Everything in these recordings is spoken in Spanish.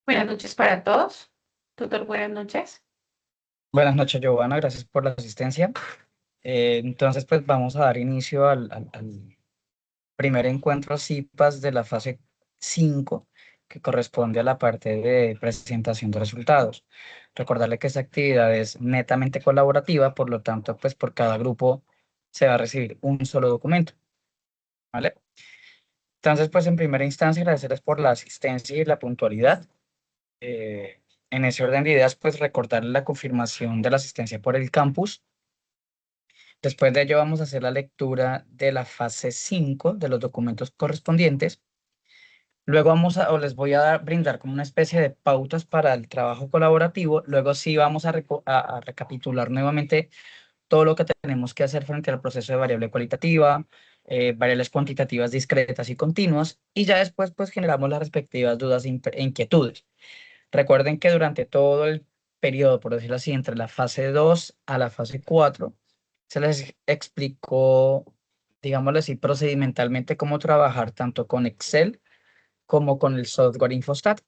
Buenas noches para todos. Tutor, buenas noches. Buenas noches, Giovanna, gracias por la asistencia. Entonces, pues vamos a dar inicio al primer encuentro CIPAS de la fase 5, que corresponde a la parte de presentación de resultados. Recordarle que esta actividad es netamente colaborativa, por lo tanto, pues por cada grupo se va a recibir un solo documento, ¿vale? Entonces, pues en primera instancia, agradecerles por la asistencia y la puntualidad. En ese orden de ideas, pues recordarle la confirmación de la asistencia por el campus. Después de ello vamos a hacer la lectura de la fase 5 de los documentos correspondientes. Luego o les voy a brindar como una especie de pautas para el trabajo colaborativo. Luego sí vamos a recapitular nuevamente todo lo que tenemos que hacer frente al proceso de variable cualitativa, variables cuantitativas discretas y continuas. Y ya después pues generamos las respectivas dudas e inquietudes. Recuerden que durante todo el periodo, por decirlo así, entre la fase 2 a la fase 4, se les explicó, digámoslo así, procedimentalmente cómo trabajar tanto con Excel como con el software Infostat,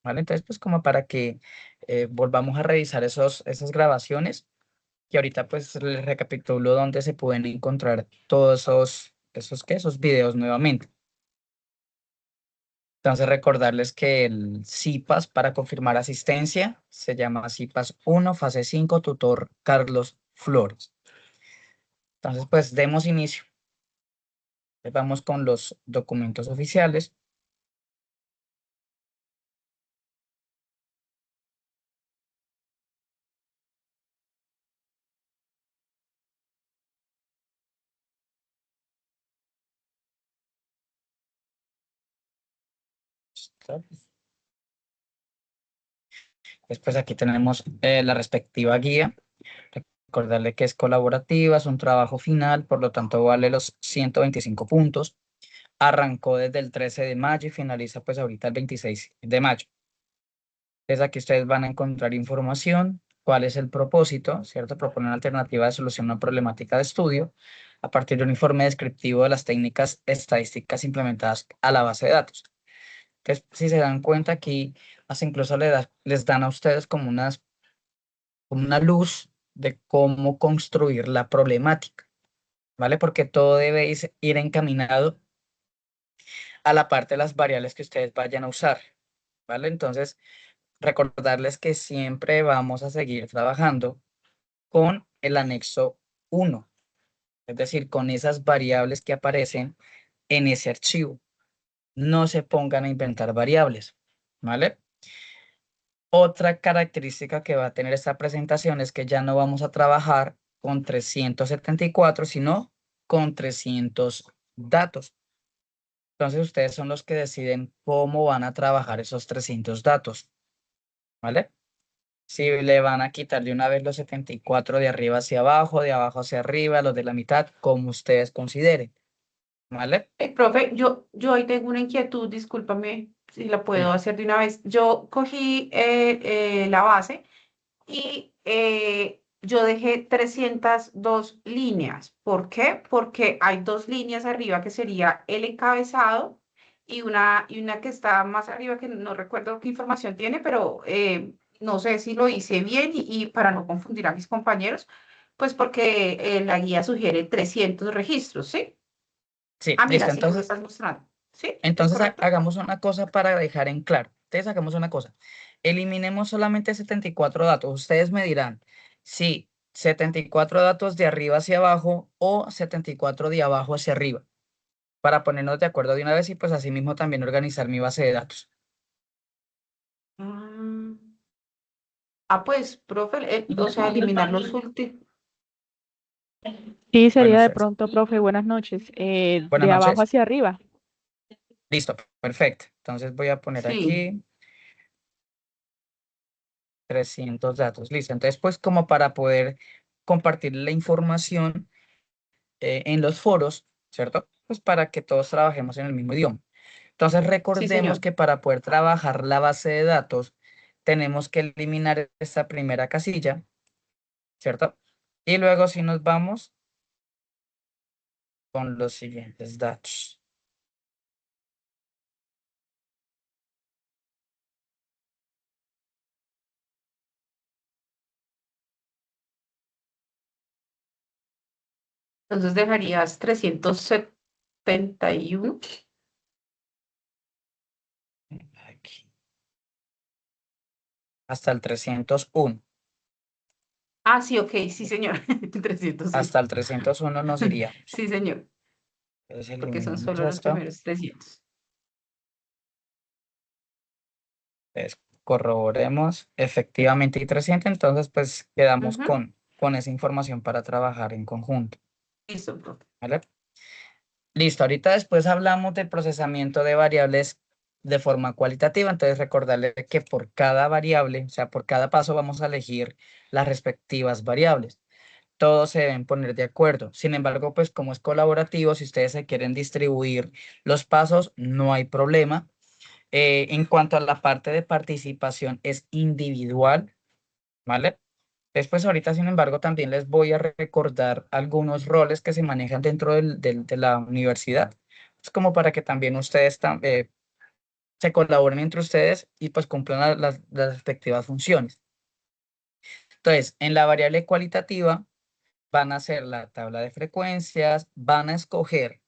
¿vale? Entonces, pues como para que volvamos a revisar esas grabaciones, y ahorita pues les recapitulo dónde se pueden encontrar todos esos videos nuevamente. Entonces, recordarles que el CIPAS para confirmar asistencia se llama CIPAS 1, fase 5, tutor Carlos Flores. Entonces, pues demos inicio. Vamos con los documentos oficiales. Después aquí tenemos la respectiva guía. Recordarle que es colaborativa, es un trabajo final, por lo tanto vale los 125 puntos. Arrancó desde el 13 de mayo y finaliza pues ahorita el 26 de mayo. Entonces aquí ustedes van a encontrar información, cuál es el propósito, ¿cierto? Proponer una alternativa de solución a una problemática de estudio a partir de un informe descriptivo de las técnicas estadísticas implementadas a la base de datos. Entonces, si se dan cuenta aquí, hasta incluso les dan a ustedes como una luz de cómo construir la problemática, ¿vale? Porque todo debe ir encaminado a la parte de las variables que ustedes vayan a usar, ¿vale? Entonces, recordarles que siempre vamos a seguir trabajando con el anexo 1, es decir, con esas variables que aparecen en ese archivo. No se pongan a inventar variables, ¿vale? Otra característica que va a tener esta presentación es que ya no vamos a trabajar con 374, sino con 300 datos. Entonces ustedes son los que deciden cómo van a trabajar esos 300 datos, ¿vale? Si le van a quitar de una vez los 74 de arriba hacia abajo, de abajo hacia arriba, los de la mitad, como ustedes consideren, ¿vale? Profe, yo ahí tengo una inquietud, discúlpame si la puedo Sí. hacer de una vez. Yo cogí la base y yo dejé 302 líneas. ¿Por qué? Porque hay dos líneas arriba que sería el encabezado y una que está más arriba que no recuerdo qué información tiene, pero no sé si lo hice bien y para no confundir a mis compañeros, pues porque la guía sugiere 300 registros, ¿sí? Sí, Ah, mira, listo. sí, tú me Entonces, estás mostrando. ¿Sí? ¿Es entonces correcto? hagamos una cosa para dejar en claro. Entonces hagamos una cosa. Eliminemos solamente 74 datos. Ustedes me dirán si 74 datos de arriba hacia abajo o 74 de abajo hacia arriba, para ponernos de acuerdo de una vez y pues así mismo también organizar mi base de datos. Mm, pues, profe, o sea, eliminar los últimos. Sí, Bueno, sería de ustedes. pronto, profe, buenas noches. Buenas De abajo noches. hacia arriba. Listo, perfecto. Entonces voy a poner Sí, aquí 300 datos. Listo. Entonces, pues como para poder compartir la información en los foros, ¿cierto? Pues para que todos trabajemos en el mismo idioma. Entonces, sí, recordemos señor. que para poder trabajar la base de datos, tenemos que eliminar esta primera casilla, ¿cierto? Y luego si nos vamos con los siguientes datos. Entonces dejarías 371. Aquí, hasta el 301. Ah, sí, ok, sí, señor. 301. Hasta el 301 nos iríamos. Sí, señor, Entonces porque son eliminamos solo los esto. primeros 300. Entonces, corroboremos efectivamente y 300. Entonces, pues quedamos Ujú. con esa información para trabajar en conjunto. Listo, profe. ¿Vale? Listo, ahorita después hablamos del procesamiento de variables de forma cualitativa. Entonces, recordarle que por cada variable, o sea, por cada paso vamos a elegir las respectivas variables. Todos se deben poner de acuerdo. Sin embargo, pues como es colaborativo, si ustedes se quieren distribuir los pasos, no hay problema. En cuanto a la parte de participación, es individual, ¿vale? Después, ahorita, sin embargo, también les voy a recordar algunos roles que se manejan dentro de la universidad. Es como para que también ustedes se colaboren entre ustedes y pues cumplan las respectivas funciones. Entonces, en la variable cualitativa van a hacer la tabla de frecuencias, van a escoger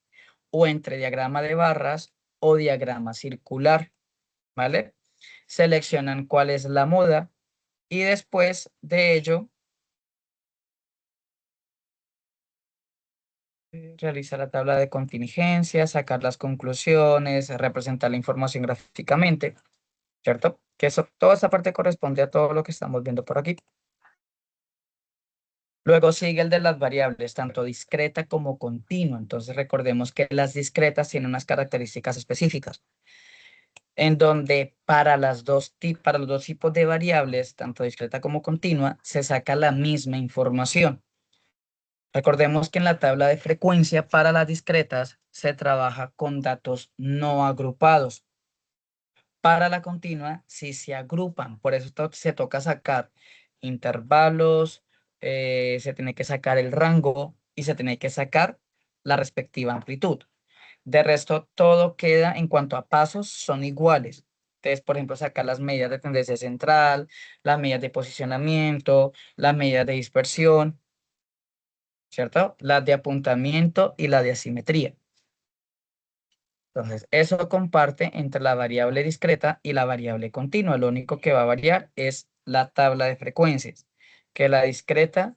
o entre diagrama de barras o diagrama circular, ¿vale? Seleccionan cuál es la moda y después de ello realizar la tabla de contingencia, sacar las conclusiones, representar la información gráficamente, ¿cierto? Que eso, toda esta parte corresponde a todo lo que estamos viendo por aquí. Luego sigue el de las variables, tanto discreta como continua. Entonces recordemos que las discretas tienen unas características específicas, en donde para los dos tipos de variables, tanto discreta como continua, se saca la misma información. Recordemos que en la tabla de frecuencia para las discretas se trabaja con datos no agrupados. Para la continua sí se agrupan, por eso se toca sacar intervalos, se tiene que sacar el rango y se tiene que sacar la respectiva amplitud. De resto, todo queda en cuanto a pasos, son iguales. Entonces, por ejemplo, sacar las medidas de tendencia central, las medidas de posicionamiento, las medidas de dispersión, ¿cierto? Las de apuntamiento y la de asimetría. Entonces, eso comparte entre la variable discreta y la variable continua. Lo único que va a variar es la tabla de frecuencias, que la discreta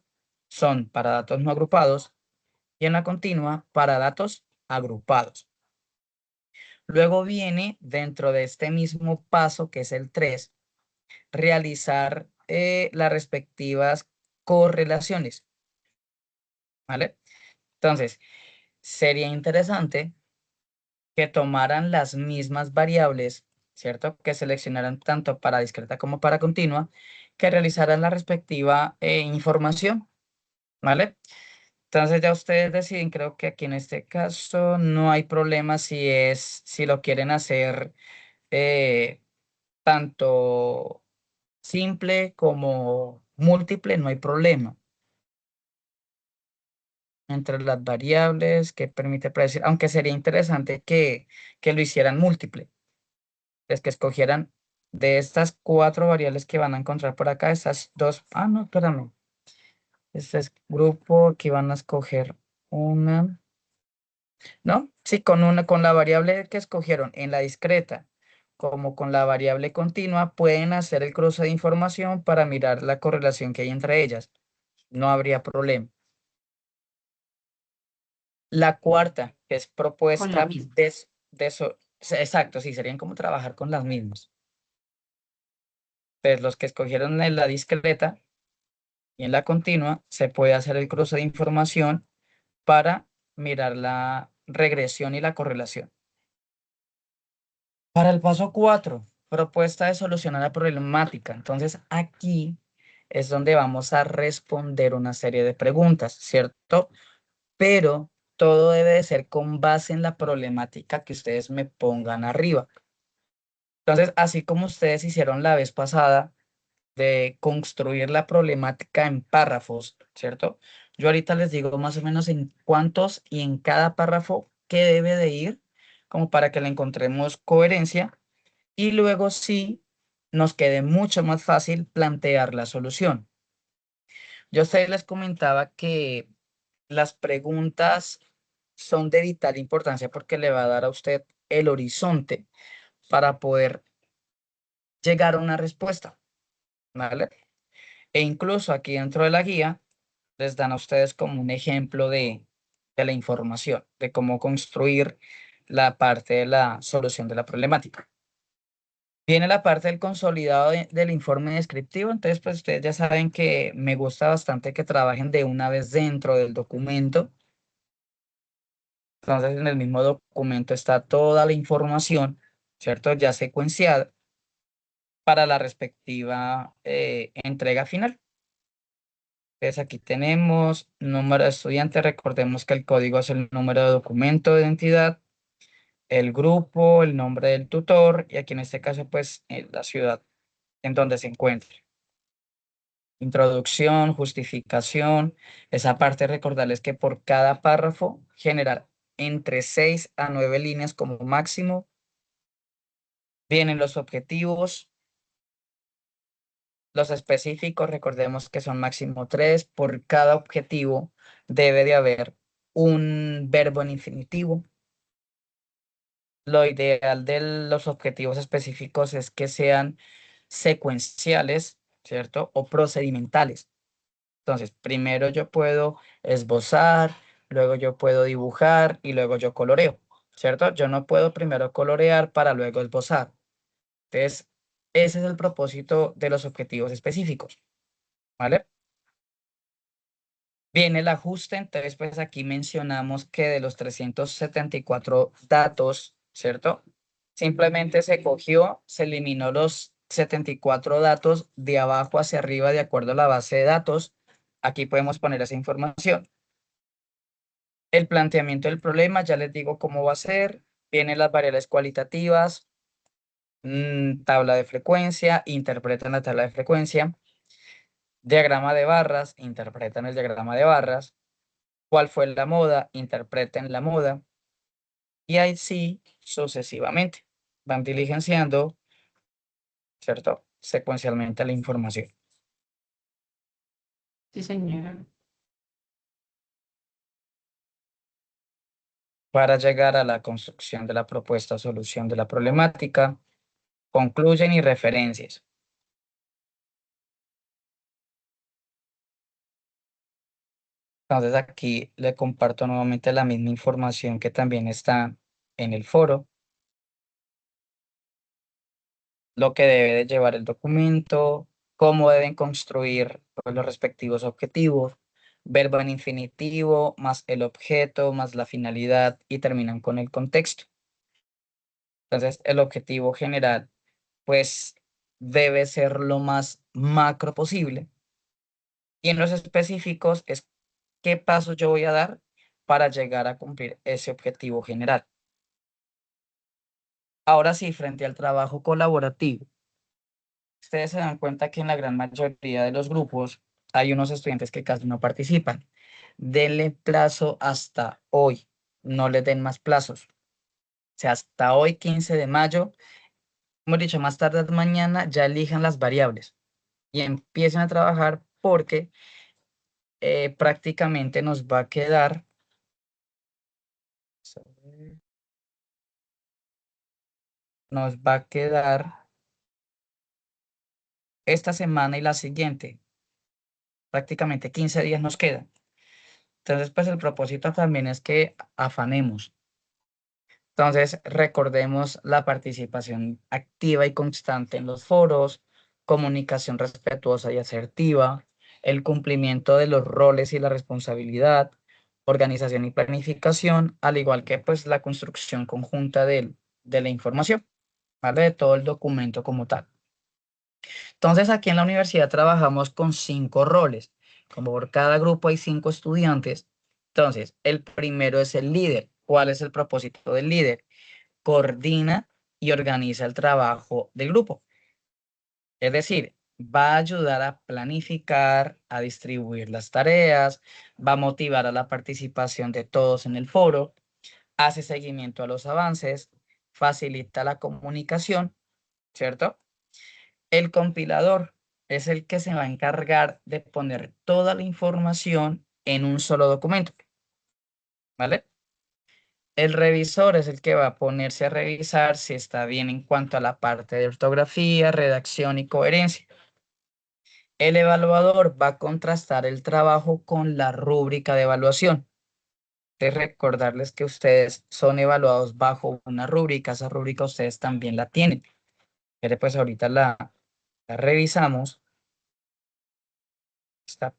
son para datos no agrupados y en la continua para datos agrupados. Luego viene, dentro de este mismo paso, que es el 3, realizar las respectivas correlaciones, ¿vale? Entonces, sería interesante que tomaran las mismas variables, ¿cierto? Que seleccionaran tanto para discreta como para continua, que realizaran la respectiva información, ¿vale? Entonces ya ustedes deciden, creo que aquí en este caso no hay problema si lo quieren hacer eh, tanto simple como múltiple, no hay problema. Entre las variables que permite predecir, aunque sería interesante que lo hicieran múltiple. Es que escogieran de estas cuatro variables que van a encontrar por acá, estas dos, no, espérame, este es grupo, aquí van a escoger una, ¿no? Sí, con la variable que escogieron en la discreta, como con la variable continua, pueden hacer el cruce de información para mirar la correlación que hay entre ellas. No habría problema. La cuarta, que es Con la propuesta misma. exacto, sí, serían como trabajar con las mismas. Pues los que escogieron en la discreta y en la continua se puede hacer el cruce de información para mirar la regresión y la correlación. Para el paso 4, propuesta de solucionar la problemática. Entonces aquí es donde vamos a responder una serie de preguntas, ¿cierto? Pero todo debe de ser con base en la problemática que ustedes me pongan arriba. Entonces, así como ustedes hicieron la vez pasada, de construir la problemática en párrafos, ¿cierto? Yo ahorita les digo más o menos en cuántos y en cada párrafo qué debe de ir, como para que le encontremos coherencia y luego sí nos quede mucho más fácil plantear la solución. Yo a ustedes les comentaba que las preguntas son de vital importancia porque le va a dar a usted el horizonte para poder llegar a una respuesta, ¿vale? E incluso aquí dentro de la guía les dan a ustedes como un ejemplo de la información, de cómo construir la parte de la solución de la problemática. Viene la parte del consolidado del informe descriptivo, entonces pues ustedes ya saben que me gusta bastante que trabajen de una vez dentro del documento. Entonces en el mismo documento está toda la información, ¿cierto? Ya secuenciada para la respectiva entrega final. Entonces aquí tenemos número de estudiante, recordemos que el código es el número de documento de identidad, el grupo, el nombre del tutor y aquí en este caso pues la ciudad en donde se encuentre. Introducción, justificación, esa parte recordarles que por cada párrafo generar entre 6 a 9 líneas como máximo. Vienen los objetivos, los específicos, recordemos que son máximo 3. Por cada objetivo debe de haber un verbo en infinitivo. Lo ideal de los objetivos específicos es que sean secuenciales, ¿cierto? O procedimentales. Entonces, primero yo puedo esbozar, luego yo puedo dibujar y luego yo coloreo, ¿cierto? Yo no puedo primero colorear para luego esbozar. Entonces, ese es el propósito de los objetivos específicos, ¿vale? Viene el ajuste, entonces pues aquí mencionamos que de los 374 datos, ¿cierto? Simplemente se cogió, se eliminó los 74 datos de abajo hacia arriba de acuerdo a la base de datos. Aquí podemos poner esa información. El planteamiento del problema, ya les digo cómo va a ser. Vienen las variables cualitativas, tabla de frecuencia, interpretan la tabla de frecuencia. Diagrama de barras, interpretan el diagrama de barras. ¿Cuál fue la moda? Interpreten la moda. Y así sucesivamente. Van diligenciando, ¿cierto? Secuencialmente la información. Sí, señora. Para llegar a la construcción de la propuesta o solución de la problemática, concluyen y referencias. Entonces aquí le comparto nuevamente la misma información que también está en el foro. Lo que debe de llevar el documento, cómo deben construir pues, los respectivos objetivos, verbo en infinitivo, más el objeto, más la finalidad y terminan con el contexto. Entonces, el objetivo general, pues, debe ser lo más macro posible. Y en los específicos es qué pasos yo voy a dar para llegar a cumplir ese objetivo general. Ahora sí, frente al trabajo colaborativo. Ustedes se dan cuenta que en la gran mayoría de los grupos hay unos estudiantes que casi no participan. Denle plazo hasta hoy, no les den más plazos. O sea, hasta hoy, 15 de mayo, hemos dicho más tarde mañana, ya elijan las variables y empiecen a trabajar porque prácticamente nos va a quedar esta semana y la siguiente, prácticamente 15 días nos quedan. Entonces, pues el propósito también es que afanemos. Entonces, recordemos la participación activa y constante en los foros, comunicación respetuosa y asertiva, el cumplimiento de los roles y la responsabilidad, organización y planificación, al igual que pues la construcción conjunta de la información, ¿vale? De todo el documento como tal. Entonces, aquí en la universidad trabajamos con 5 roles. Como por cada grupo hay 5 estudiantes. Entonces, el primero es el líder. ¿Cuál es el propósito del líder? Coordina y organiza el trabajo del grupo. Es decir, va a ayudar a planificar, a distribuir las tareas, va a motivar a la participación de todos en el foro, hace seguimiento a los avances, facilita la comunicación, ¿cierto? El compilador es el que se va a encargar de poner toda la información en un solo documento, ¿vale? El revisor es el que va a ponerse a revisar si está bien en cuanto a la parte de ortografía, redacción y coherencia. El evaluador va a contrastar el trabajo con la rúbrica de evaluación. De recordarles que ustedes son evaluados bajo una rúbrica, esa rúbrica ustedes también la tienen. Pero pues ahorita la revisamos. Está,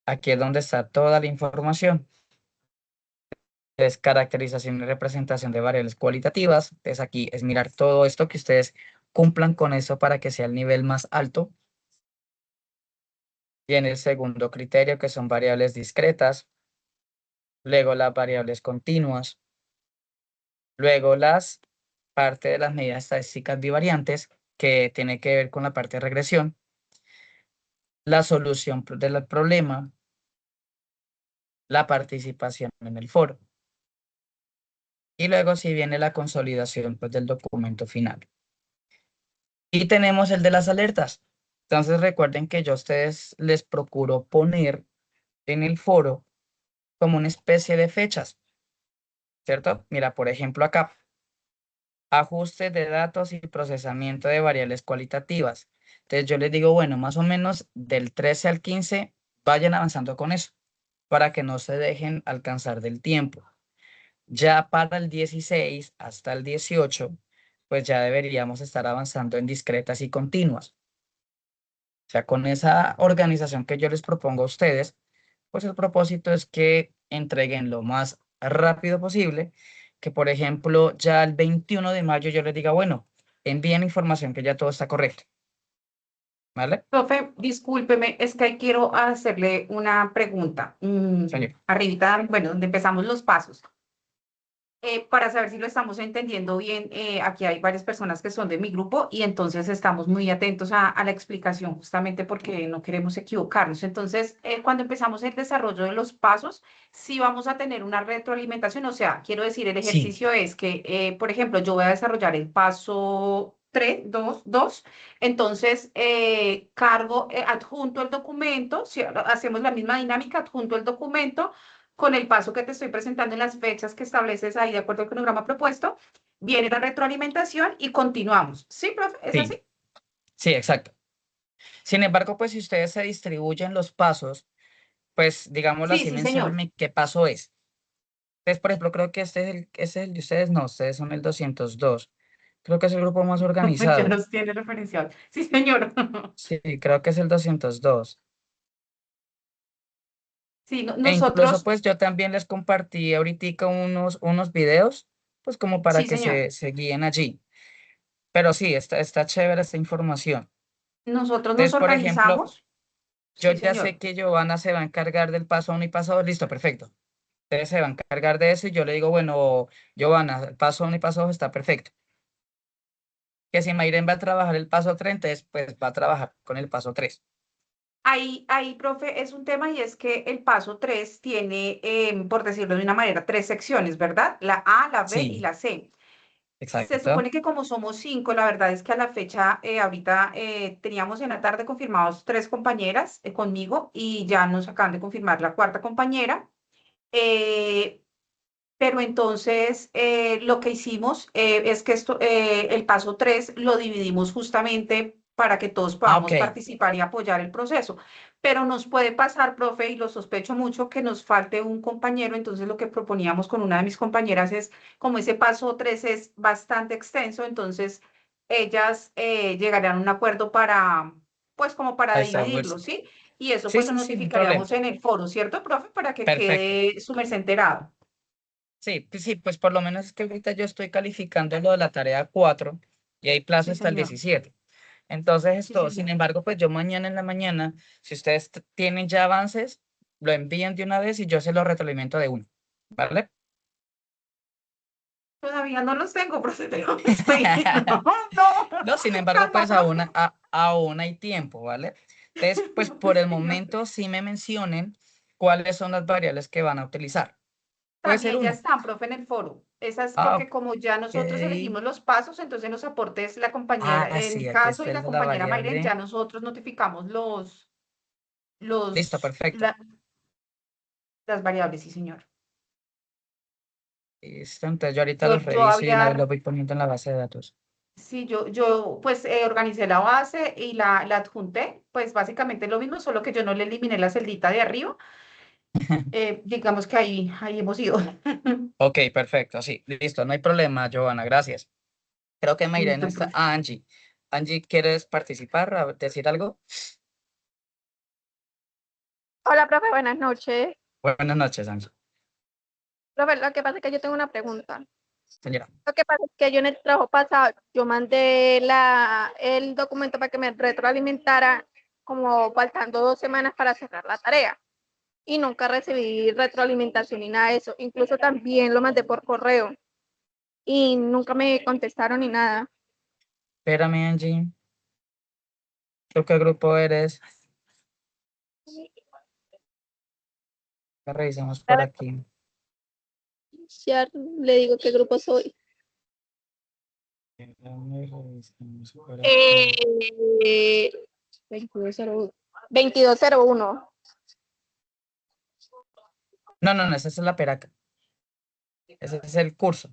aquí es donde está toda la información. Es caracterización y representación de variables cualitativas. Entonces aquí es mirar todo esto, que ustedes cumplan con eso para que sea el nivel más alto. Y en el segundo criterio, que son variables discretas. Luego las variables continuas. Luego las parte de las medidas estadísticas bivariantes, que tiene que ver con la parte de regresión. La solución del problema. La participación en el foro. Y luego si viene la consolidación, pues, del documento final. Y tenemos el de las alertas. Entonces recuerden que yo a ustedes les procuro poner en el foro como una especie de fechas, ¿cierto? Mira, por ejemplo acá, ajuste de datos y procesamiento de variables cualitativas. Entonces yo les digo, bueno, más o menos del 13 al 15 vayan avanzando con eso, para que no se dejen alcanzar del tiempo. Ya para el 16 hasta el 18, pues ya deberíamos estar avanzando en discretas y continuas. O sea, con esa organización que yo les propongo a ustedes, pues el propósito es que entreguen lo más rápido posible, que por ejemplo ya el 21 de mayo yo les diga, bueno, envíen información que ya todo está correcto, ¿vale? Profe, discúlpeme, es que ahí quiero hacerle una pregunta. Señor. Arribita, bueno, donde empezamos los pasos. Para saber si lo estamos entendiendo bien, aquí hay varias personas que son de mi grupo y entonces estamos muy atentos a la explicación, justamente porque no queremos equivocarnos. Entonces, cuando empezamos el desarrollo de los pasos, sí vamos a tener una retroalimentación. O sea, quiero decir, el Sí, ejercicio es que, por ejemplo, yo voy a desarrollar el paso 3, 2, entonces cargo, adjunto el documento, si hacemos la misma dinámica, adjunto el documento con el paso que te estoy presentando en las fechas que estableces ahí de acuerdo al cronograma propuesto, viene la retroalimentación y continuamos. ¿Sí, profe? ¿Es sí, así? sí, exacto. Sin embargo, pues si ustedes se distribuyen los pasos, pues digámoslo Sí, así, sí, señor. menciónenme qué paso es. Entonces, por ejemplo, creo que este es el de ustedes, no, ustedes son el 202. Creo que es el grupo más Ya organizado. nos tiene referencial. Sí, señor. Sí, creo que es el 202. Sí, E incluso, nosotros, pues yo también les compartí ahorita unos videos, pues como para sí, que señor. se guíen allí. Pero sí, está chévere esta información. Nosotros nos Entonces, por ejemplo, organizamos. yo Sí, ya sé señor. que Giovanna se va a encargar del paso uno y paso 2. Listo, perfecto. Ustedes se van a encargar de eso y yo le digo, bueno, Giovanna, el paso uno y paso 2 está perfecto. Que si Mayren va a trabajar el paso 3, entonces pues va a trabajar con el paso 3. Ahí, profe, es un tema y es que el paso 3 tiene, por decirlo de una manera, tres secciones, ¿verdad? La A, la B y Sí, la C. Se exacto. supone que como somos cinco, la verdad es que a la fecha, ahorita teníamos en la tarde confirmados tres compañeras conmigo y ya nos acaban de confirmar la cuarta compañera. Eh, pero entonces lo que hicimos es que el paso 3 lo dividimos justamente para que todos Ah, ok. podamos participar y apoyar el proceso. Pero nos puede pasar, profe, y lo sospecho mucho, que nos falte un compañero. Entonces lo que proponíamos con una de mis compañeras es, como ese paso 3 es bastante extenso, entonces ellas llegarían a un acuerdo para, pues como para Ahí está, dividirlo, Wilson. ¿sí? Y eso Sí, pues lo sí, sí, no hay problema. notificaríamos en el foro, ¿cierto, profe? Para que Perfecto. quede su merced enterado. Sí, sí, pues por lo menos es que ahorita yo estoy calificando lo de la tarea 4 y hay plazo Sí, hasta el señor. 17. Entonces Sí, esto, sin señor. embargo, pues yo mañana en la mañana, si ustedes tienen ya avances, lo envían de una vez y yo se lo retroalimento de uno, ¿vale? Todavía no los tengo, profe, pero estoy. No, no, No, sin embargo, calma, pues profe. aún hay tiempo, ¿vale? Entonces, pues por Sí, el señor. momento sí me mencionen cuáles son las variables que van a utilizar. Puede ser También ya uno. están, profe, en el foro. Esa es Ah, porque ok. como ya nosotros elegimos los pasos, entonces los aportes la compañera, Ah, en sí, mi aquí caso y está el la de la compañera Mayren, variable. ya nosotros notificamos Listo, los, perfecto. la- las variables, sí, señor. Listo, entonces yo ahorita los Yo reviso y una vez había, los voy poniendo en la base de datos. sí, yo pues organicé la base y la adjunté, pues básicamente lo mismo, solo que yo no le eliminé la celdita de arriba. Digamos que ahí hemos ido. Ok, perfecto, sí, listo, no hay problema, Giovanna, gracias. Creo que me iré en Listo, esta. profe. Ah, Angie. Angie, ¿quieres participar, decir algo? Hola, profe, buenas noches. Buenas noches, Angie. Profe, lo que pasa es que yo tengo una pregunta. Señora. Lo que pasa es que yo en el trabajo pasado, yo mandé el documento para que me retroalimentara como faltando 2 semanas para cerrar la tarea y nunca recibí retroalimentación ni nada de eso. Incluso también lo mandé por correo y nunca me contestaron ni nada. Espérame, Angie. ¿Tú qué grupo eres? Revisemos A por ver, aquí. ya le digo qué grupo soy. Revisemos por aquí. Eh, 2201. 2201. No, no, no, esa es la peraca. Ese es el curso.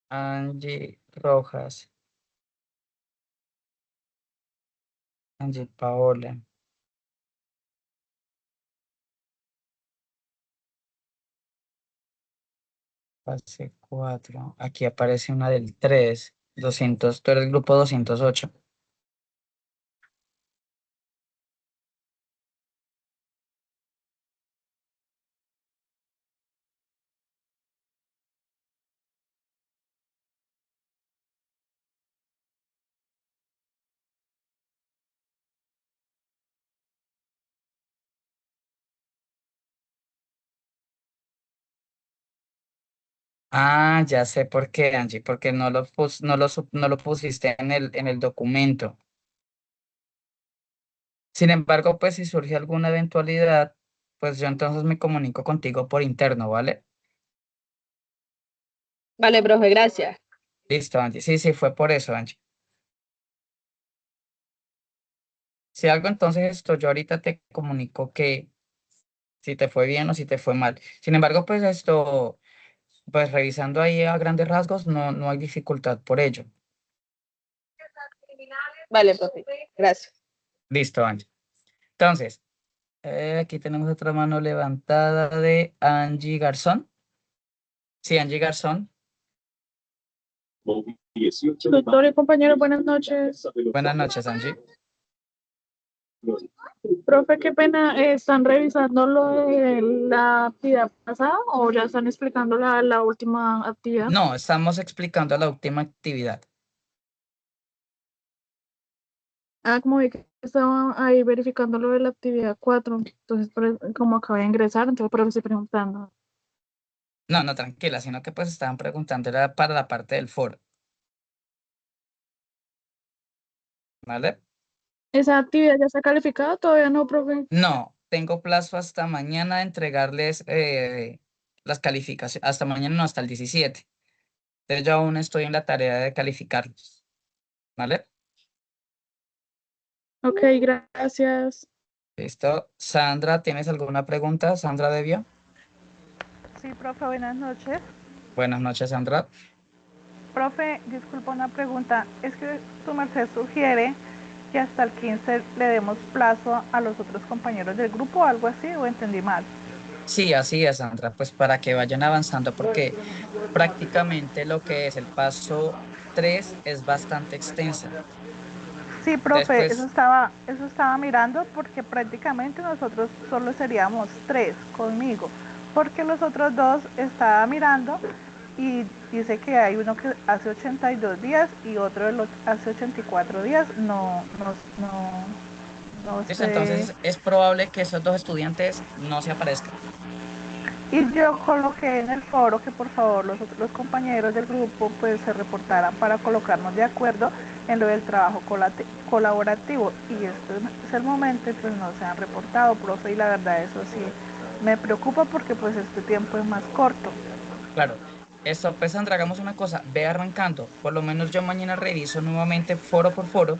Angie Rojas. Angie Paola. Fase 4. Aquí aparece una del 3. 200. Tú eres el grupo 208. Ah, ya sé por qué, Angie, porque no lo pusiste en el documento. Sin embargo, pues si surge alguna eventualidad, pues yo entonces me comunico contigo por interno, ¿vale? Vale, profe, gracias. Listo, Angie. Sí, sí, fue por eso, Angie. Si algo, entonces esto, yo ahorita te comunico que si te fue bien o si te fue mal. Sin embargo, pues esto, pues revisando ahí a grandes rasgos, no hay dificultad por ello. Vale, profe, gracias. Listo, Angie. Entonces, aquí tenemos otra mano levantada de Angie Garzón. Sí, Angie Garzón. Doctor y compañeros, buenas noches. Buenas noches, Angie. Profe, qué pena, ¿están revisando lo de la actividad pasada o ya están explicando la última actividad? No, estamos explicando la última actividad. Ah, como vi que estaban ahí verificando lo de la actividad 4, entonces como acabé de ingresar, entonces por eso estoy preguntando. No, no, tranquila, sino que pues estaban preguntando era para la parte del foro, ¿vale? ¿Esa actividad ya está calificada? Todavía no, profe. No, tengo plazo hasta mañana de entregarles las calificaciones, hasta mañana no, hasta el 17. Entonces yo aún estoy en la tarea de calificarlos, ¿vale? Ok, gracias. Listo. Sandra, ¿tienes alguna pregunta? Sandra Devia. Sí, profe, buenas noches. Buenas noches, Sandra. Profe, disculpa una pregunta. Es que tu merced sugiere que hasta el 15 le demos plazo a los otros compañeros del grupo o algo así, o entendí mal. Sí, así es, Sandra, pues para que vayan avanzando, porque prácticamente lo que es el paso 3 es bastante extensa. Sí, Entonces, profe, pues, eso estaba mirando porque prácticamente nosotros solo seríamos tres conmigo, porque los otros dos estaba mirando y dice que hay uno que hace 82 días y otro hace 84 días. No listo, sé. entonces es probable que esos dos estudiantes no se aparezcan. Y yo coloqué en el foro que por favor los compañeros del grupo pues se reportaran para colocarnos de acuerdo en lo del trabajo colaborativo. Y este es el momento y pues no se han reportado, profe, y la verdad eso sí me preocupa porque pues este tiempo es más corto. Claro, esto, pues Sandra, hagamos una cosa, ve arrancando. Por lo menos yo mañana reviso nuevamente foro por foro.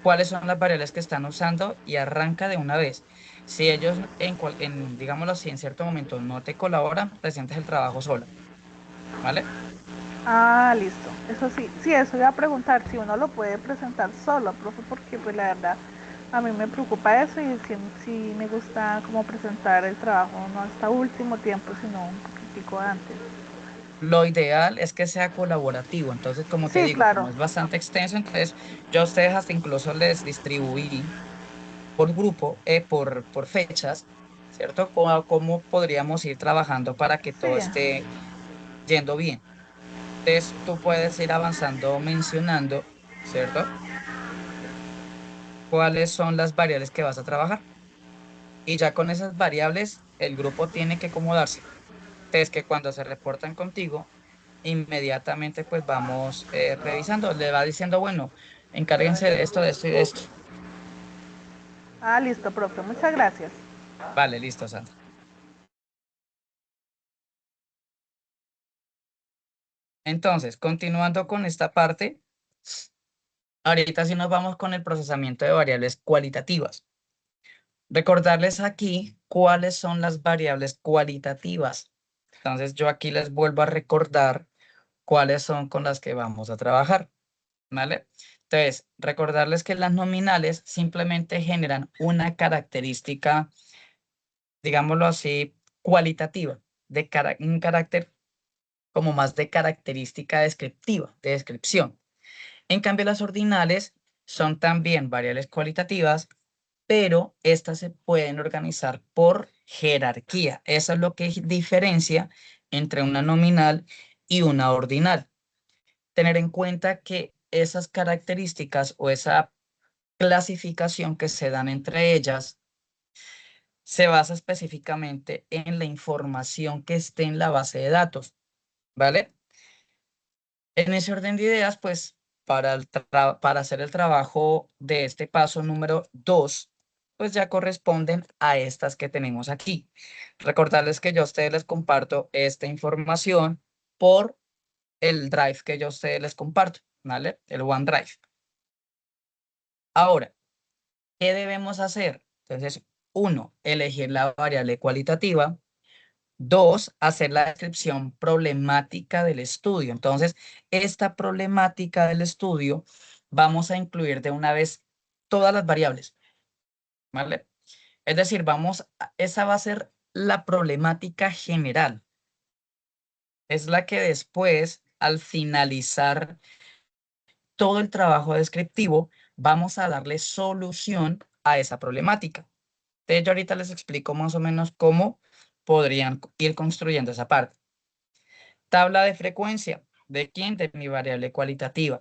cuáles son las variables que están usando y arranca de una vez. Si ellos, digámoslo así, en cierto momento no te colaboran, presentes el trabajo sola, ¿vale? Ah, listo. Eso sí, sí, eso iba a preguntar si uno lo puede presentar solo, profe, porque pues la verdad a mí me preocupa eso y sí, sí me gusta como presentar el trabajo no hasta último tiempo, sino un poquitico antes. Lo ideal es que sea colaborativo. Entonces, como te Sí, digo, como claro. es bastante extenso, entonces yo a ustedes hasta incluso les distribuí por grupo, por fechas, ¿cierto? Cómo podríamos ir trabajando para que Sí. todo esté yendo bien. Entonces, tú puedes ir avanzando mencionando, ¿cierto? Cuáles son las variables que vas a trabajar. Y ya con esas variables, el grupo tiene que acomodarse. Entonces, que cuando se reportan contigo, inmediatamente pues vamos revisando. Le va diciendo, bueno, encárguense de esto y de esto. Ah, listo, profe. Muchas gracias. Vale, listo, Sandra. Entonces, continuando con esta parte, ahorita sí nos vamos con el procesamiento de variables cualitativas. Recordarles aquí cuáles son las variables cualitativas. Entonces, yo aquí les vuelvo a recordar cuáles son con las que vamos a trabajar, ¿vale? Entonces, recordarles que las nominales simplemente generan una característica, digámoslo así, cualitativa, un carácter como más de característica descriptiva, de descripción. En cambio, las ordinales son también variables cualitativas, pero estas se pueden organizar por jerarquía. Eso es lo que diferencia entre una nominal y una ordinal. Tener en cuenta que esas características o esa clasificación que se dan entre ellas se basa específicamente en la información que esté en la base de datos, ¿vale? En ese orden de ideas, pues para hacer el trabajo de este paso número 2, pues ya corresponden a estas que tenemos aquí. Recordarles que yo a ustedes les comparto esta información por el Drive que yo a ustedes les comparto, ¿vale? El OneDrive. Ahora, ¿qué debemos hacer? Entonces, 1, elegir la variable cualitativa. 2, hacer la descripción problemática del estudio. Entonces, esta problemática del estudio vamos a incluir de una vez todas las variables, ¿vale? Es decir, esa va a ser la problemática general. Es la que después, al finalizar todo el trabajo descriptivo, vamos a darle solución a esa problemática. Entonces, yo ahorita les explico más o menos cómo podrían ir construyendo esa parte. Tabla de frecuencia. ¿De quién? De mi variable cualitativa.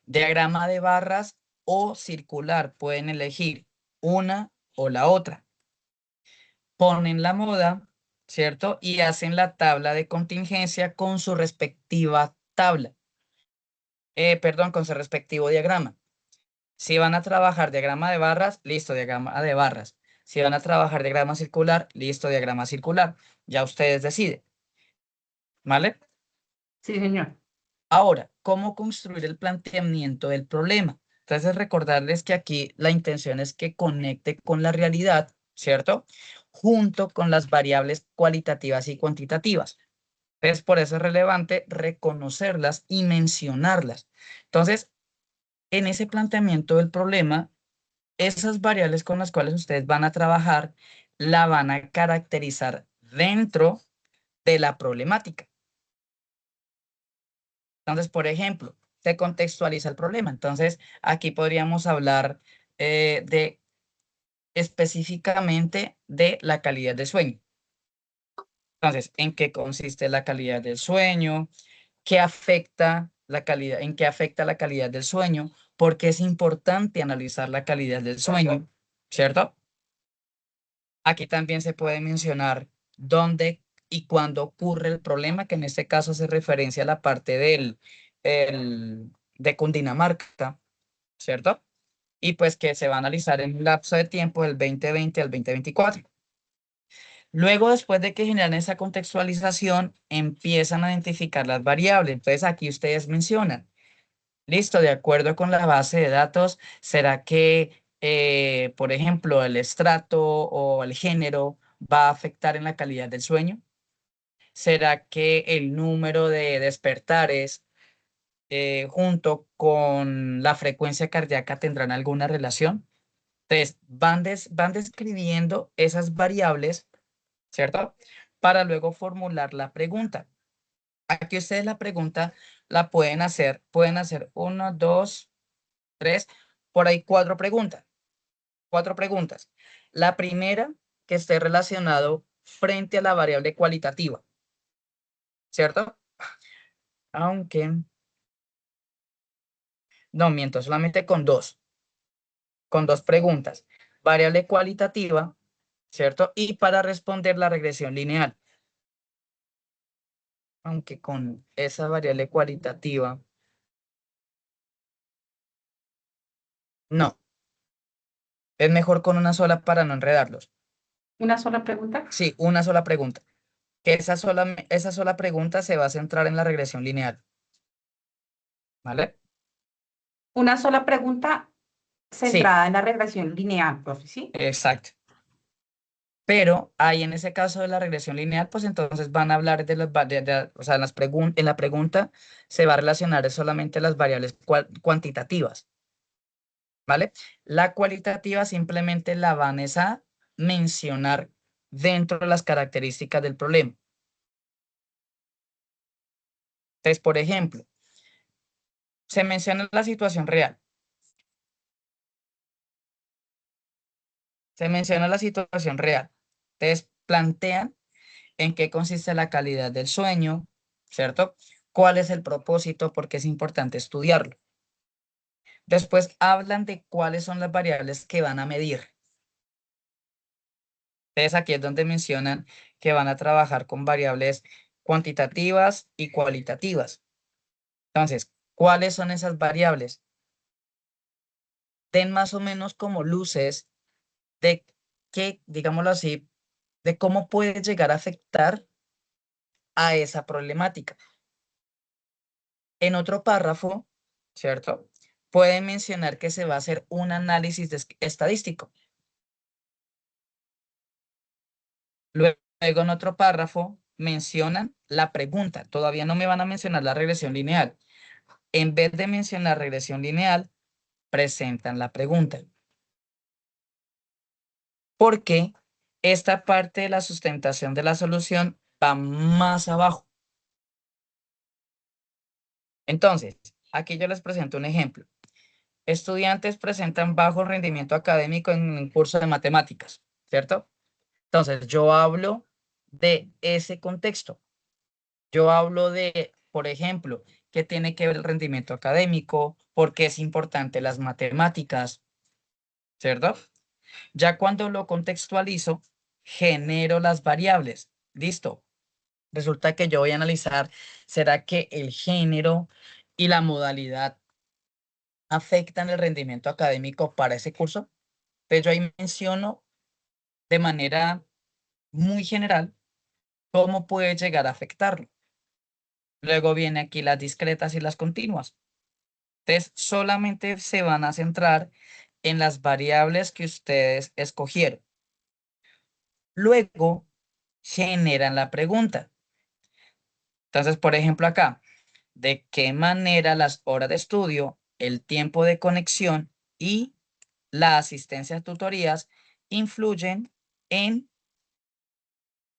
Diagrama de barras o circular. Pueden elegir una o la otra. Ponen la moda, ¿cierto? Y hacen la tabla de contingencia con su respectiva tabla. Perdón, con su respectivo diagrama. Si van a trabajar diagrama de barras, listo, diagrama de barras. Si van a trabajar diagrama circular, listo, diagrama circular. Ya ustedes deciden, ¿vale? Sí, señor. Ahora, ¿cómo construir el planteamiento del problema? Entonces, recordarles que aquí la intención es que conecte con la realidad, ¿cierto? Junto con las variables cualitativas y cuantitativas. Entonces, por eso es relevante reconocerlas y mencionarlas. Entonces, en ese planteamiento del problema, esas variables con las cuales ustedes van a trabajar, la van a caracterizar dentro de la problemática. Entonces, por ejemplo, se contextualiza el problema. Entonces, aquí podríamos hablar de específicamente de la calidad de sueño. Entonces, ¿en qué consiste la calidad del sueño? ¿Qué afecta la calidad? ¿En qué afecta la calidad del sueño? ¿Por qué es importante analizar la calidad del sueño? ¿Cierto? Aquí también se puede mencionar dónde y cuándo ocurre el problema, que en este caso hace referencia a la parte de Cundinamarca, ¿cierto? Y pues que se va a analizar en un lapso de tiempo del 2020 al 2024. Luego, después de que generan esa contextualización, empiezan a identificar las variables. Entonces, aquí ustedes mencionan Listo, de acuerdo con la base de datos, ¿será que, por ejemplo, el estrato o el género va a afectar en la calidad del sueño? ¿Será que el número de despertares junto con la frecuencia cardíaca tendrán alguna relación? Entonces, van describiendo esas variables, ¿cierto? Para luego formular la pregunta. Aquí ustedes la pregunta la pueden hacer uno, dos, tres, por ahí cuatro preguntas. Cuatro preguntas. La primera, que esté relacionado frente a la variable cualitativa, ¿cierto? Aunque, no miento, solamente con dos preguntas. Variable cualitativa, ¿cierto? Y para responder la regresión lineal. Aunque con esa variable cualitativa, no. Es mejor con una sola para no enredarlos. ¿Una sola pregunta? Sí, una sola pregunta. Que esa sola pregunta se va a centrar en la regresión lineal. ¿Vale? Una sola pregunta Sí, centrada en la regresión lineal, profe, ¿sí? exacto. Pero ahí en ese caso de la regresión lineal, pues entonces van a hablar de o sea, en la pregunta se va a relacionar solamente las variables cuantitativas, ¿vale? La cualitativa simplemente la van es a mencionar dentro de las características del problema. Entonces, por ejemplo, se menciona la situación real. Se menciona la situación real. Entonces, plantean en qué consiste la calidad del sueño, ¿cierto? ¿Cuál es el propósito? Porque es importante estudiarlo. Después hablan de cuáles son las variables que van a medir. Entonces, aquí es donde mencionan que van a trabajar con variables cuantitativas y cualitativas. Entonces, ¿cuáles son esas variables? Den más o menos como luces de qué, digámoslo así, de cómo puede llegar a afectar a esa problemática. En otro párrafo, ¿cierto? Pueden mencionar que se va a hacer un análisis estadístico. Luego, en otro párrafo, mencionan la pregunta. Todavía no me van a mencionar la regresión lineal. En vez de mencionar regresión lineal, presentan la pregunta. Porque esta parte de la sustentación de la solución va más abajo. Entonces, aquí yo les presento un ejemplo. Estudiantes presentan bajo rendimiento académico en un curso de matemáticas, ¿cierto? Entonces, yo hablo de ese contexto. Yo hablo de, por ejemplo, qué tiene que ver el rendimiento académico, por qué es importante las matemáticas, ¿cierto? Ya cuando lo contextualizo, genero las variables. Listo. Resulta que yo voy a analizar, ¿será que el género y la modalidad afectan el rendimiento académico para ese curso? Entonces yo ahí menciono de manera muy general cómo puede llegar a afectarlo. Luego viene aquí las discretas y las continuas. Entonces solamente se van a centrar en las variables que ustedes escogieron. Luego generan la pregunta. Entonces, por ejemplo, acá, ¿de qué manera las horas de estudio, el tiempo de conexión y la asistencia a tutorías influyen en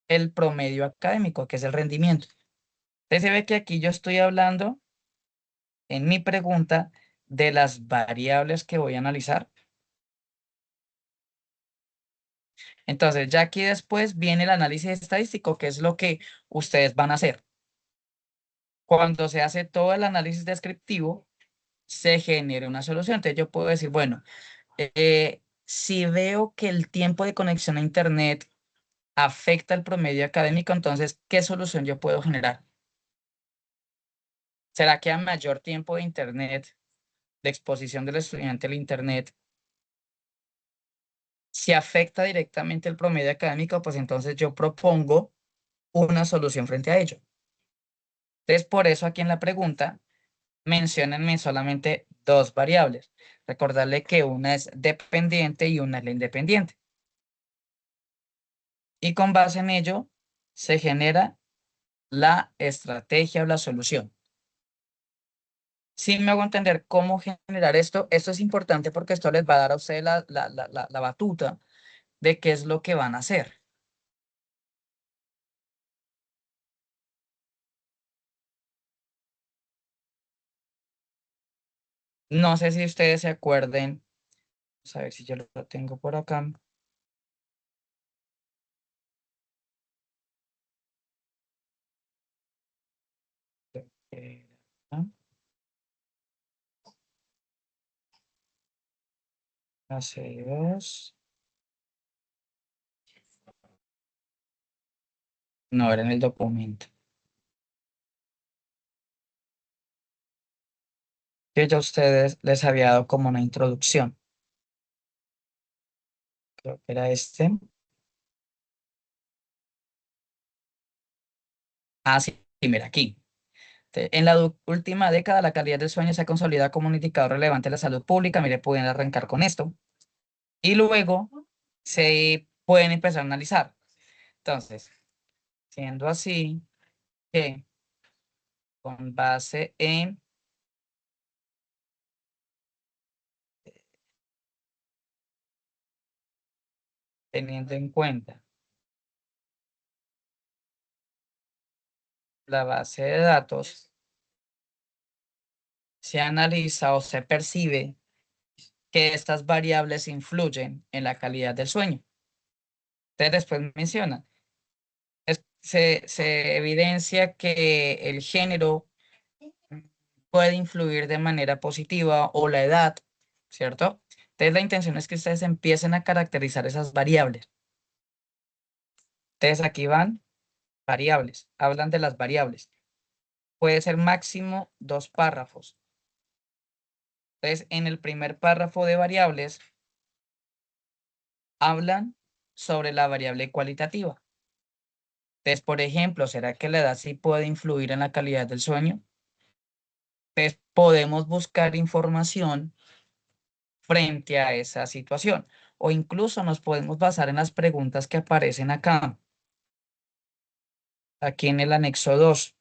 el promedio académico, que es el rendimiento? Entonces se ve que aquí yo estoy hablando en mi pregunta de las variables que voy a analizar. Entonces ya aquí después viene el análisis estadístico, que es lo que ustedes van a hacer. Cuando se hace todo el análisis descriptivo, se genera una solución. Entonces yo puedo decir, bueno, si veo que el tiempo de conexión a Internet afecta el promedio académico, entonces, ¿qué solución yo puedo generar? ¿Será que a mayor tiempo de Internet, de exposición del estudiante al Internet, si afecta directamente el promedio académico, pues entonces yo propongo una solución frente a ello? Entonces, por eso aquí en la pregunta menciónenme solamente dos variables. Recordarle que una es dependiente y una es la independiente. Y con base en ello se genera la estrategia o la solución. Si me hago entender cómo generar esto, esto es importante porque esto les va a dar a ustedes la batuta de qué es lo que van a hacer. No sé si ustedes se acuerden, vamos a ver si yo lo tengo por acá. AC2. No, era en el documento. Que ya a ustedes les había dado como una introducción. Creo que era este. Ah, sí, mira, aquí. En la última década, la calidad del sueño se ha consolidado como un indicador relevante de la salud pública. Mire, pueden arrancar con esto. Y luego se pueden empezar a analizar. Entonces, siendo así, que con base en teniendo en cuenta la base de datos, se analiza o se percibe que estas variables influyen en la calidad del sueño. Entonces después mencionan, se evidencia que el género puede influir de manera positiva o la edad, ¿cierto? Entonces la intención es que ustedes empiecen a caracterizar esas variables. Entonces aquí van variables, hablan de las variables. Puede ser máximo 2 párrafos. Entonces en el primer párrafo de variables hablan sobre la variable cualitativa. Entonces, por ejemplo, ¿será que la edad sí puede influir en la calidad del sueño? Entonces, podemos buscar información frente a esa situación o incluso nos podemos basar en las preguntas que aparecen acá, aquí en el anexo 2.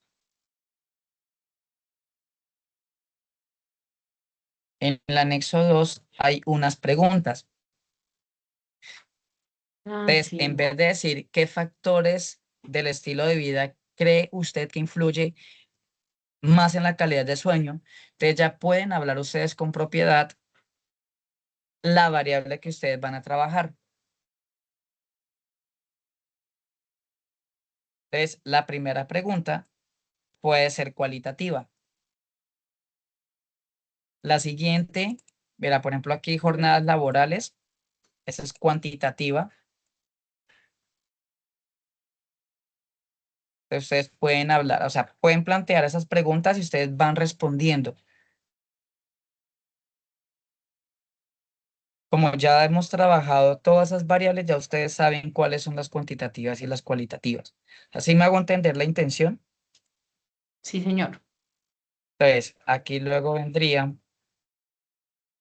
En el anexo 2 hay unas preguntas. Entonces, Sí. en vez de decir qué factores del estilo de vida cree usted que influye más en la calidad de sueño, entonces ya pueden hablar ustedes con propiedad la variable que ustedes van a trabajar. Entonces, la primera pregunta puede ser cualitativa. La siguiente, verá, por ejemplo, aquí jornadas laborales, esa es cuantitativa. Entonces, ustedes pueden hablar, o sea, pueden plantear esas preguntas y ustedes van respondiendo. Como ya hemos trabajado todas esas variables, ya ustedes saben cuáles son las cuantitativas y las cualitativas. Así me hago entender la intención. Sí, señor. Entonces, aquí luego vendría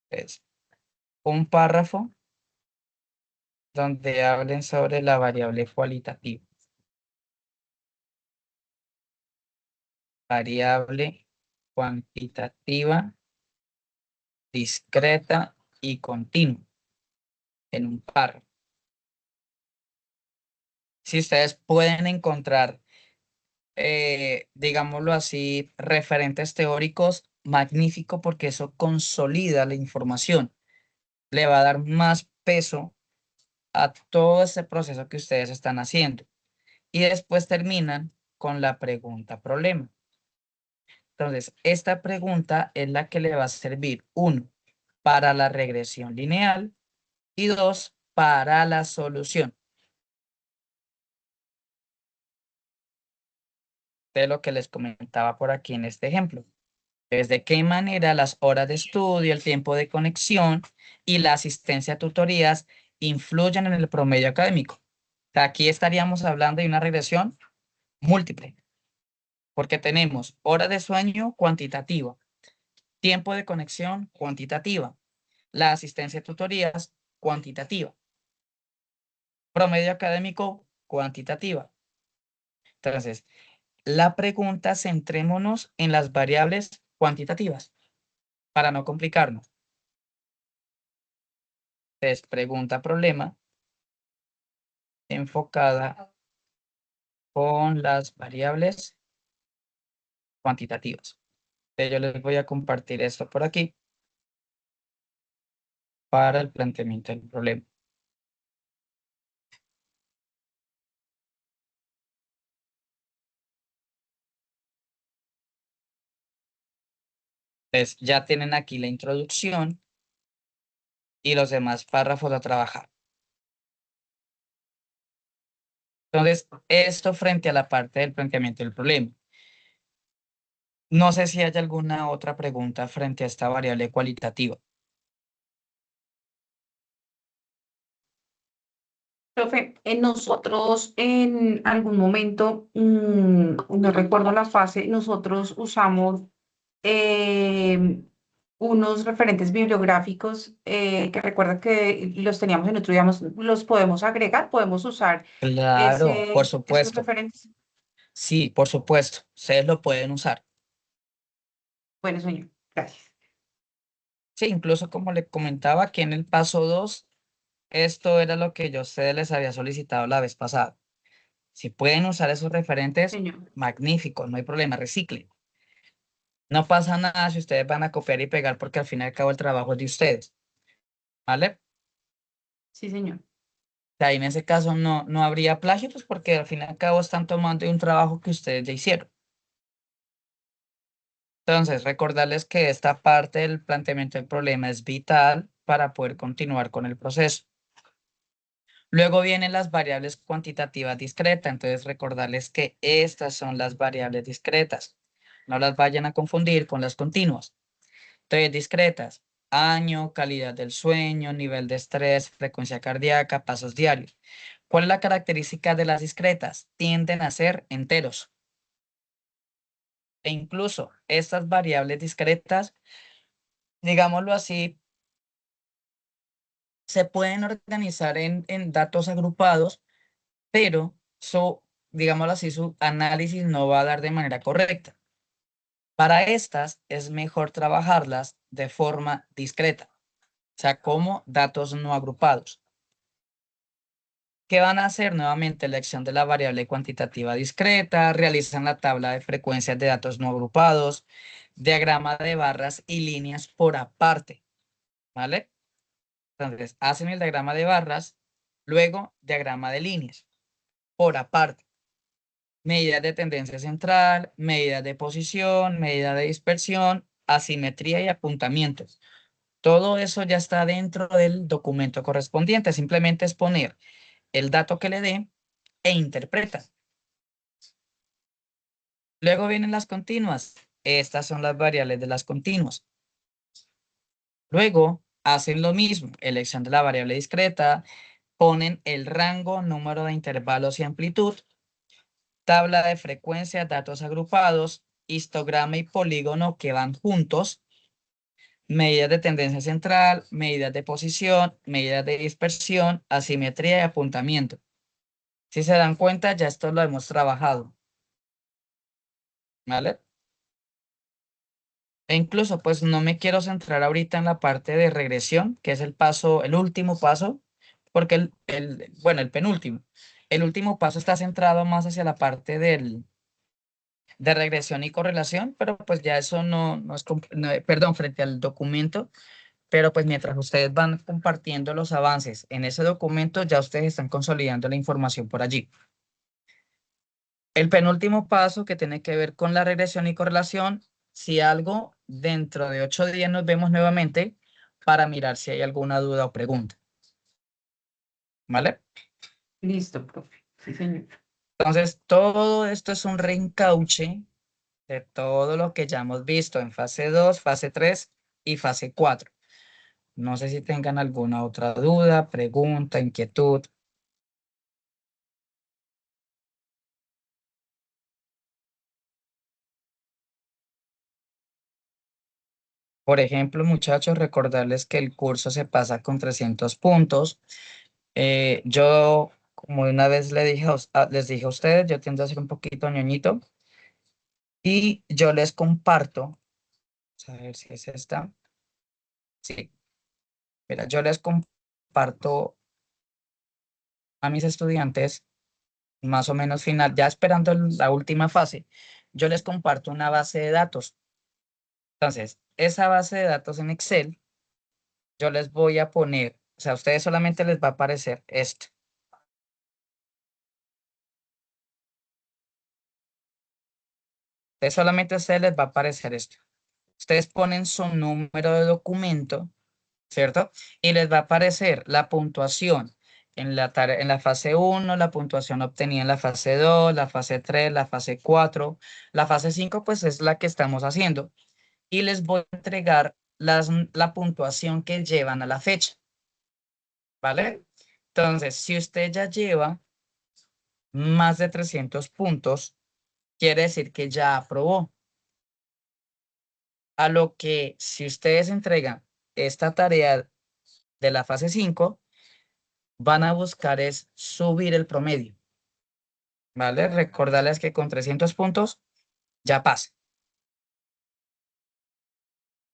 pues, un párrafo donde hablen sobre la variable cualitativa. Variable cuantitativa, discreta y continua en un párrafo. Si ustedes pueden encontrar, digámoslo así, referentes teóricos, magnífico porque eso consolida la información. Le va a dar más peso a todo este proceso que ustedes están haciendo. Y después terminan con la pregunta problema. Entonces, esta pregunta es la que le va a servir, 1, para la regresión lineal y 2, para la solución. De lo que les comentaba por aquí en este ejemplo. Es de qué manera las horas de estudio, el tiempo de conexión y la asistencia a tutorías influyen en el promedio académico. O sea, aquí estaríamos hablando de una regresión múltiple, porque tenemos horas de sueño cuantitativa, Tiempo de conexión, cuantitativa. La asistencia a tutorías, cuantitativa. Promedio académico, cuantitativa. Entonces, la pregunta, centrémonos en las variables cuantitativas para no complicarnos. Entonces, pregunta, problema, enfocada con las variables cuantitativas. Entonces, yo les voy a compartir esto por aquí para el planteamiento del problema. Entonces, ya tienen aquí la introducción y los demás párrafos a trabajar. Entonces, esto frente a la parte del planteamiento del problema. No sé si hay alguna otra pregunta frente a esta variable cualitativa. Profe, nosotros en algún momento, no recuerdo la fase, nosotros usamos eh, unos referentes bibliográficos que recuerda que los teníamos en otro, digamos, los podemos agregar, podemos usar Claro, por esos supuesto. referentes. Sí, por supuesto. Ustedes lo pueden usar. Bueno, señor, gracias. Sí, incluso como le comentaba aquí en el paso 2, esto era lo que yo a ustedes les había solicitado la vez pasada. Si pueden usar esos referentes, Señor, magnífico, no hay problema, reciclen. No pasa nada si ustedes van a copiar y pegar porque al fin y al cabo el trabajo es de ustedes, ¿vale? sí, señor. Ahí en ese caso no habría plagio, pues porque al fin y al cabo están tomando de un trabajo que ustedes ya hicieron. Entonces, recordarles que esta parte del planteamiento del problema es vital para poder continuar con el proceso. Luego vienen las variables cuantitativas discretas. Entonces, recordarles que estas son las variables discretas. No las vayan a confundir con las continuas. Entonces, discretas: año, calidad del sueño, nivel de estrés, frecuencia cardíaca, pasos diarios. ¿Cuál es la característica de las discretas? Tienden a ser enteros. E incluso estas variables discretas, digámoslo así, se pueden organizar en datos agrupados, pero digámoslo así, su análisis no va a dar de manera correcta. Para estas es mejor trabajarlas de forma discreta, o sea, como datos no agrupados. ¿Qué van a hacer? Nuevamente, elección de la variable cuantitativa discreta, realizan la tabla de frecuencias de datos no agrupados, diagrama de barras y líneas por aparte, ¿vale? Entonces, hacen el diagrama de barras, luego diagrama de líneas por aparte. Medidas de tendencia central, medidas de posición, medida de dispersión, asimetría y apuntamientos. Todo eso ya está dentro del documento correspondiente. Simplemente es poner el dato que le dé e interpreta. Luego vienen las continuas. Estas son las variables de las continuas. Luego hacen lo mismo. Elección de la variable discreta. Ponen el rango, número de intervalos y amplitud. Tabla de frecuencia, datos agrupados, histograma y polígono que van juntos, medidas de tendencia central, medidas de posición, medidas de dispersión, asimetría y apuntamiento. Si se dan cuenta, ya esto lo hemos trabajado, ¿vale? E incluso, pues no me quiero centrar ahorita en la parte de regresión, que es el último paso, porque bueno, el penúltimo. El último paso está centrado más hacia la parte de regresión y correlación, pero pues ya eso no es, perdón, frente al documento, pero pues mientras ustedes van compartiendo los avances en ese documento, ya ustedes están consolidando la información por allí. El penúltimo paso que tiene que ver con la regresión y correlación, si algo, dentro de 8 días nos vemos nuevamente para mirar si hay alguna duda o pregunta. ¿Vale? Listo, profe. Sí, señor. Entonces, todo esto es un reencauche de todo lo que ya hemos visto en fase 2, fase 3 y fase 4. No sé si tengan alguna otra duda, pregunta, inquietud. Por ejemplo, muchachos, recordarles que el curso se pasa con 300 puntos. Yo, como una vez les dije a ustedes, yo tiendo a ser un poquito ñoñito y yo les comparto, a ver si es esta. Sí, mira, yo les comparto a mis estudiantes, más o menos final, ya esperando la última fase, yo les comparto una base de datos. Entonces, esa base de datos en Excel, yo les voy a poner, o sea, a ustedes solamente les va a aparecer esto. Solamente a ustedes les va a aparecer esto. Ustedes ponen su número de documento, ¿cierto? Y les va a aparecer la puntuación en la fase 1, la puntuación obtenida en la fase 2, la fase 3, la fase 4. La fase 5, pues es la que estamos haciendo. Y les voy a entregar la puntuación que llevan a la fecha, ¿vale? Entonces, si usted ya lleva más de 300 puntos, quiere decir que ya aprobó. A lo que si ustedes entregan esta tarea de la fase 5, van a buscar es subir el promedio, ¿vale? Recordarles que con 300 puntos ya pasa.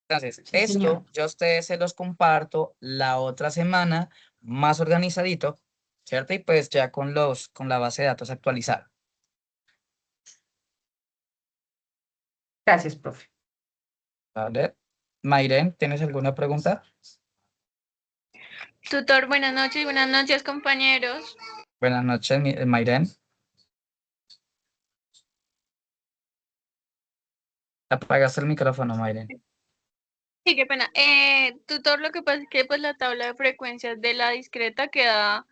Entonces, Sí, señor. esto yo a ustedes se los comparto la otra semana más organizadito, ¿cierto? Y pues ya con la base de datos actualizada. Gracias, profe. ¿Vale? Mayren, ¿tienes alguna pregunta? Tutor, buenas noches, compañeros. Buenas noches, Mayren. Apagaste el micrófono, Mayren. Sí, qué pena. Tutor, lo que pasa es que pues la tabla de frecuencias de la discreta queda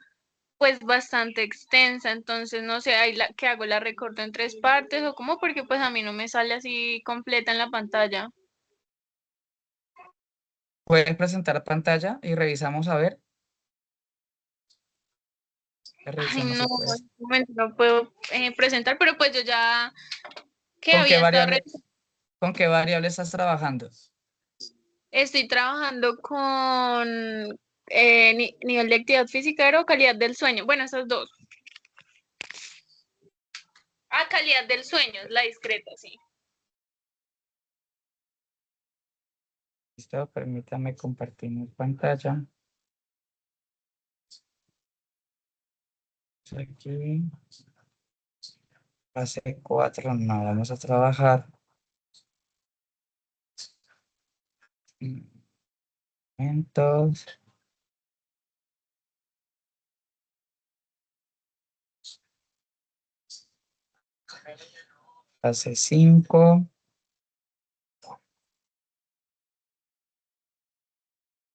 pues bastante extensa, entonces no sé, ahí ¿qué hago? ¿La recorto en 3 partes o cómo? Porque pues a mí no me sale así completa en la pantalla. ¿Puedes presentar pantalla y revisamos a ver? Ay, Revisemos no, si en puedes. este momento no puedo presentar, pero pues yo ya que ¿Con qué había estado, variable, con qué variable estás trabajando? estoy trabajando con nivel de actividad física o calidad del sueño. Bueno, esas dos. Ah, calidad del sueño, es la discreta, sí. Listo, permítame compartir mi pantalla. Aquí, fase 4, no, vamos a trabajar. Momentos. Fase 5.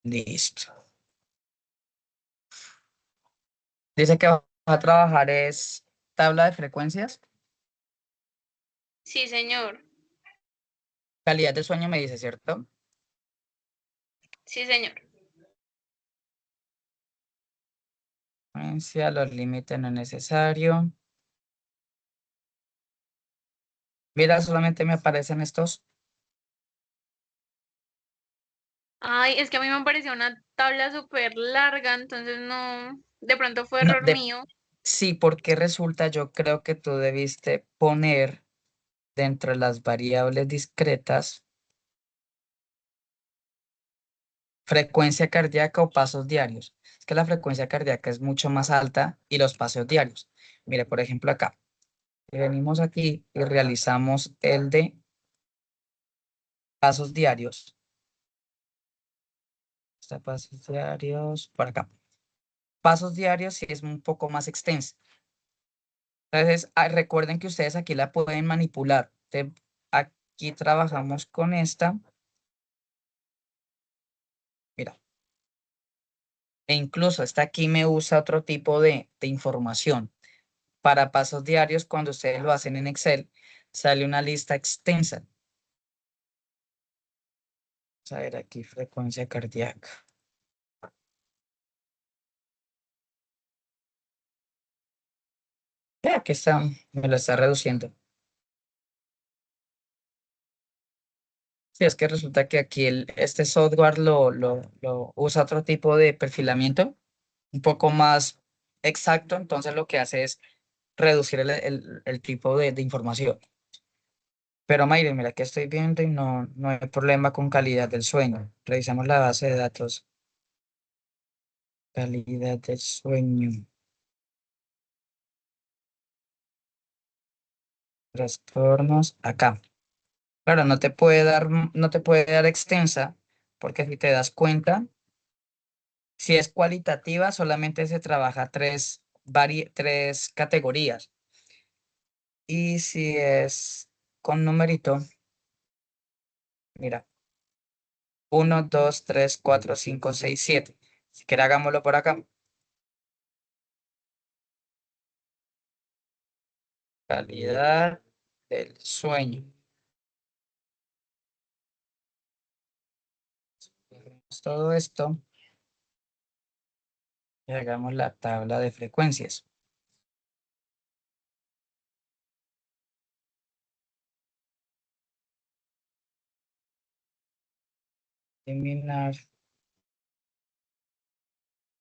Listo. Dice que va a trabajar es tabla de frecuencias. Sí, señor. Calidad de sueño me dice, ¿cierto? Sí, señor. Frecuencia, los límites no es necesario. Mira, solamente me aparecen estos. Ay, es que a mí me pareció una tabla súper larga, entonces no, de pronto fue No, error mío. sí, porque resulta, yo creo que tú debiste poner dentro de las variables discretas frecuencia cardíaca o pasos diarios. Es que la frecuencia cardíaca es mucho más alta y los pasos diarios. Mire, por ejemplo, acá. Venimos aquí y realizamos el de pasos diarios. Está pasos diarios por acá. Pasos diarios sí es un poco más extenso. Entonces, recuerden que ustedes aquí la pueden manipular. Aquí trabajamos con esta. Mira. E incluso esta aquí me usa otro tipo de información. Para pasos diarios, cuando ustedes lo hacen en Excel, sale una lista extensa. Vamos a ver aquí, frecuencia cardíaca. Aquí está, me lo está reduciendo. Sí, es que resulta que aquí este software lo usa otro tipo de perfilamiento, un poco más exacto, entonces lo que hace es reducir el tipo de información. Pero Mayre, mira que estoy viendo y no hay problema con calidad del sueño. Revisamos la base de datos. Calidad del sueño. Trastornos. Acá. Claro, no te puede dar extensa, porque si te das cuenta, si es cualitativa, solamente se trabaja tres categorías. Y si es con numerito, mira, 1, 2, 3, 4, 5, 6, 7. Si quiere, hagámoslo por acá. Calidad del sueño. Todo esto y hagamos la tabla de frecuencias. Eliminar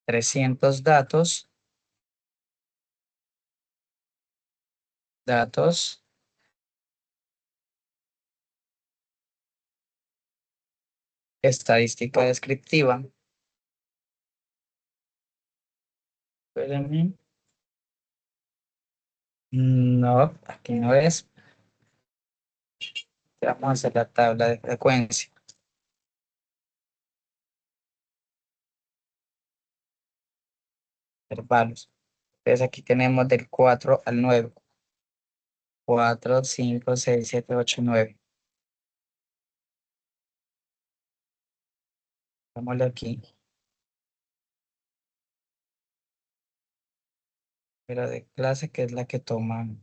300 datos. Datos. Estadística descriptiva. Espérenme. No, aquí no es. Vamos a hacer la tabla de frecuencia. Intervalos. Entonces aquí tenemos del 4 al 9. 4, 5, 6, 7, 8, 9. Vámonos aquí. Pero de clase, que es la que toman.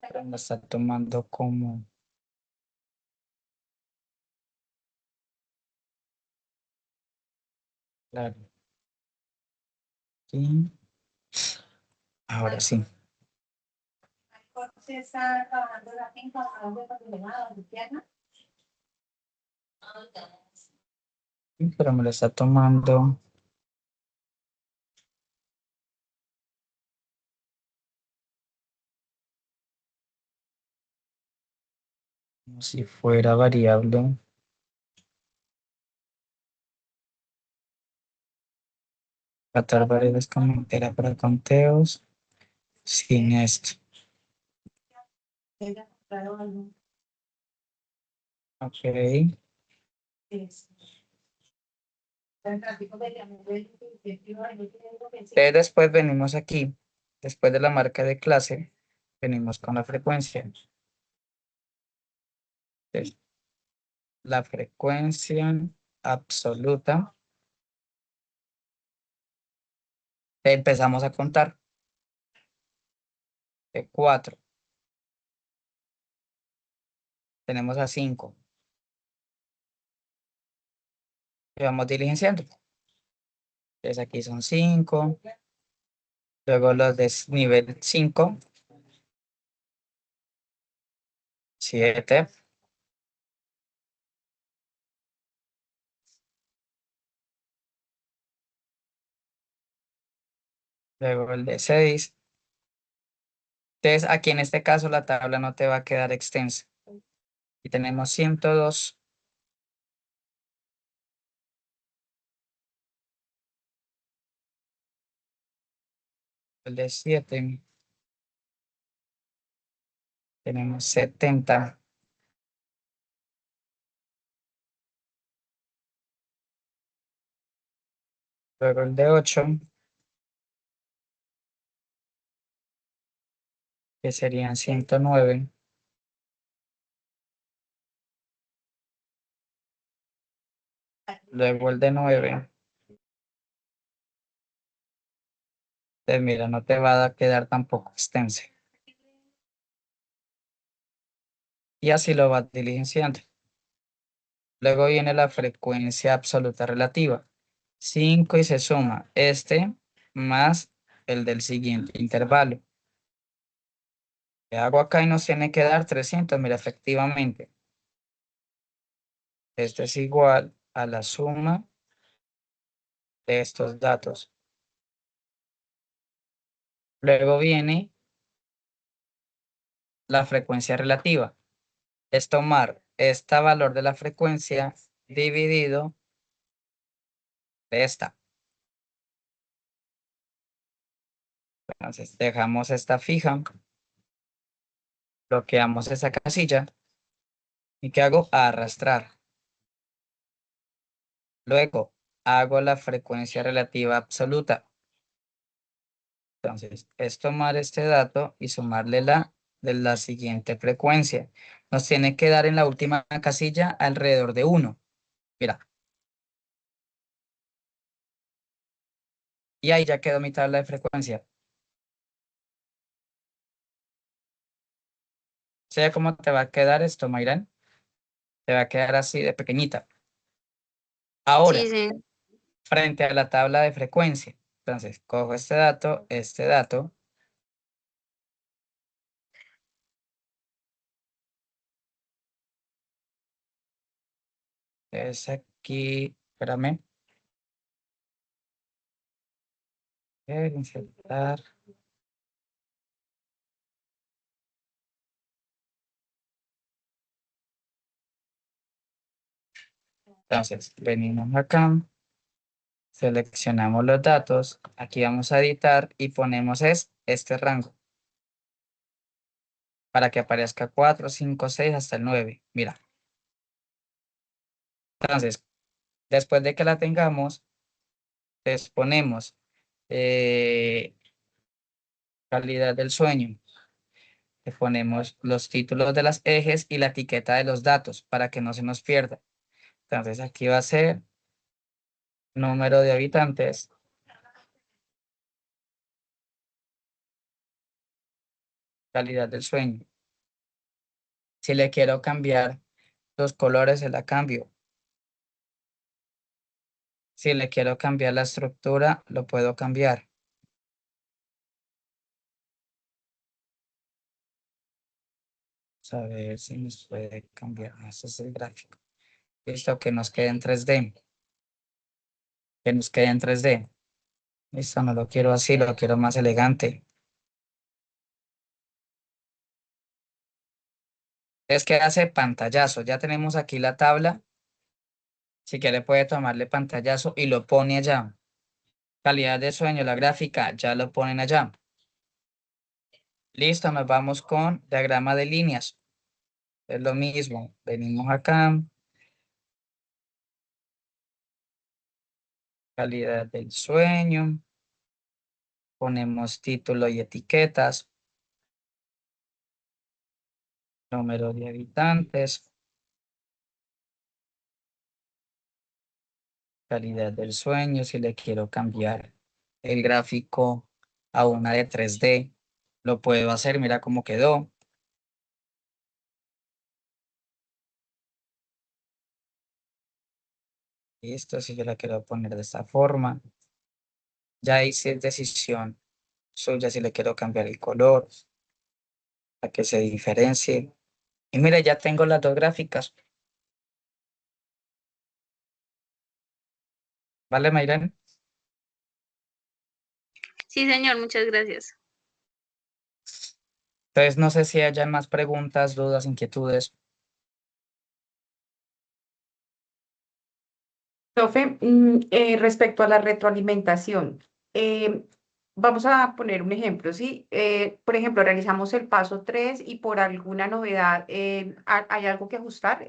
Pero no está tomando como. Claro. Aquí. Ahora sí. Se está trabajando la finca, algo de tu pierna. Pero me lo está tomando. Como si fuera variable. Tratar variables como entera para conteos. Sin esto. Ok. Después venimos aquí. Después de la marca de clase, venimos con la frecuencia. Entonces, la frecuencia absoluta. Empezamos a contar. De 4. Tenemos a 5. Y vamos diligenciando. Entonces aquí son 5. Luego los de nivel 5. 7. Luego el de 6. Entonces aquí en este caso la tabla no te va a quedar extensa. Y tenemos 102. El de 7. Tenemos 70. Luego el de 8, que serían 109. Luego el de 9. Entonces mira, no te va a quedar tampoco extenso. Y así lo vas diligenciando. Luego viene la frecuencia absoluta relativa. 5 y se suma este más el del siguiente intervalo. ¿Qué hago acá? Y nos tiene que dar 300. Mira, efectivamente. Este es igual a la suma de estos datos. Luego viene la frecuencia relativa. Es tomar este valor de la frecuencia dividido de esta. Entonces dejamos esta fija, bloqueamos esa casilla y ¿qué hago? Arrastrar. Luego hago la frecuencia relativa absoluta. Entonces es tomar este dato y sumarle la de la siguiente frecuencia. Nos tiene que dar en la última casilla alrededor de 1. Mira. Y ahí ya quedó mi tabla de frecuencia. ¿Sé cómo te va a quedar esto, Mayrán? Te va a quedar así de pequeñita. Ahora, Sí, sí. frente a la tabla de frecuencia. Entonces, cojo este dato, es aquí, espérame. Insertar. Entonces, venimos acá, seleccionamos los datos, aquí vamos a editar y ponemos este rango para que aparezca 4, 5, 6 hasta el 9. Mira. Entonces, después de que la tengamos, les ponemos calidad del sueño. Le ponemos los títulos de las ejes y la etiqueta de los datos para que no se nos pierda. Entonces, aquí va a ser número de habitantes. Calidad del sueño. Si le quiero cambiar los colores, se la cambio. Si le quiero cambiar la estructura, lo puedo cambiar. Vamos a ver si nos puede cambiar. Este es el gráfico. Listo, que nos quede en 3D. Que nos quede en 3D. Listo, no lo quiero así, lo quiero más elegante. Es que hace pantallazo. Ya tenemos aquí la tabla. Si quiere puede tomarle pantallazo y lo pone allá. Calidad de sueño, la gráfica, ya lo ponen allá. Listo, nos vamos con diagrama de líneas. Es lo mismo. Venimos acá. Calidad del sueño. Ponemos título y etiquetas. Número de habitantes. Calidad del sueño. Si le quiero cambiar el gráfico a una de 3D, lo puedo hacer. Mira cómo quedó. Listo, si yo la quiero poner de esta forma. Ya ahí sí es decisión suya si le quiero cambiar el color para que se diferencie. Y mira, ya tengo las dos gráficas. ¿Vale, Mayrán? Sí, señor, muchas gracias. Entonces, no sé si hayan más preguntas, dudas, inquietudes. Profe, respecto a la retroalimentación, eh, vamos a poner un ejemplo, ¿sí? Por ejemplo, realizamos el paso 3 y por alguna novedad hay algo que ajustar.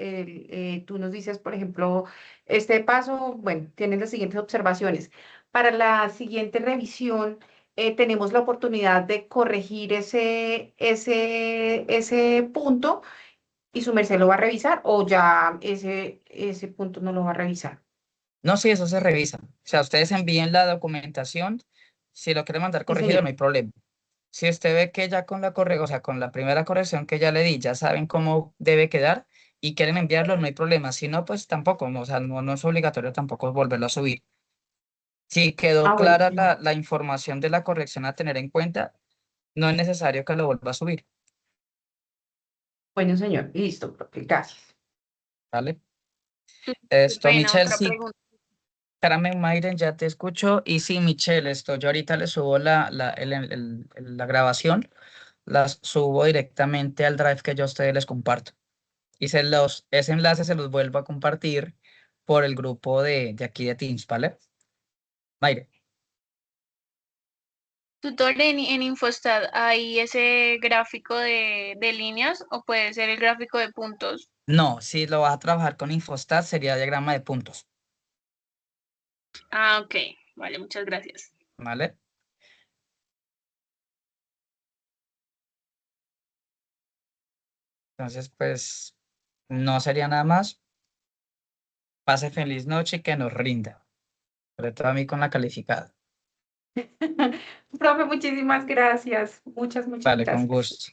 Tú nos dices, por ejemplo, este paso, bueno, tienes las siguientes observaciones. Para la siguiente revisión, tenemos la oportunidad de corregir ese punto y su merced lo va a revisar o ya ese punto no lo va a revisar. No, sí, eso se revisa. O sea, ustedes envíen la documentación. Si lo quieren mandar Sí, corregido, señor. no hay problema. Si usted ve que ya con la o sea, con la primera corrección que ya le di, ya saben cómo debe quedar y quieren enviarlo, no hay problema. Si no, pues tampoco, no, o sea, no es obligatorio tampoco volverlo a subir. Si quedó Ah, clara bueno. la información de la corrección a tener en cuenta, no es necesario que lo vuelva a subir, Bueno, señor. Listo, profe. Gracias. ¿vale? Qué Esto, pena, Michelle, otra sí, pregunta. espérame, Mayren, ya te escucho. Y sí, Michelle, esto, yo ahorita le subo la grabación, las subo directamente al drive que yo a ustedes les comparto. Y ese enlace se los vuelvo a compartir por el grupo de aquí de Teams, ¿vale? Mayre. Tutor, en Infostat, ¿hay ese gráfico de líneas o puede ser el gráfico de puntos? No, si lo vas a trabajar con Infostat, sería diagrama de puntos, Ah, ok. Vale, muchas gracias. ¿vale? Entonces, pues, no sería nada más. Pase feliz noche y que nos rinda. Sobre todo a mí con la calificada. Profe, muchísimas gracias. Muchas Vale, con gracias. gusto.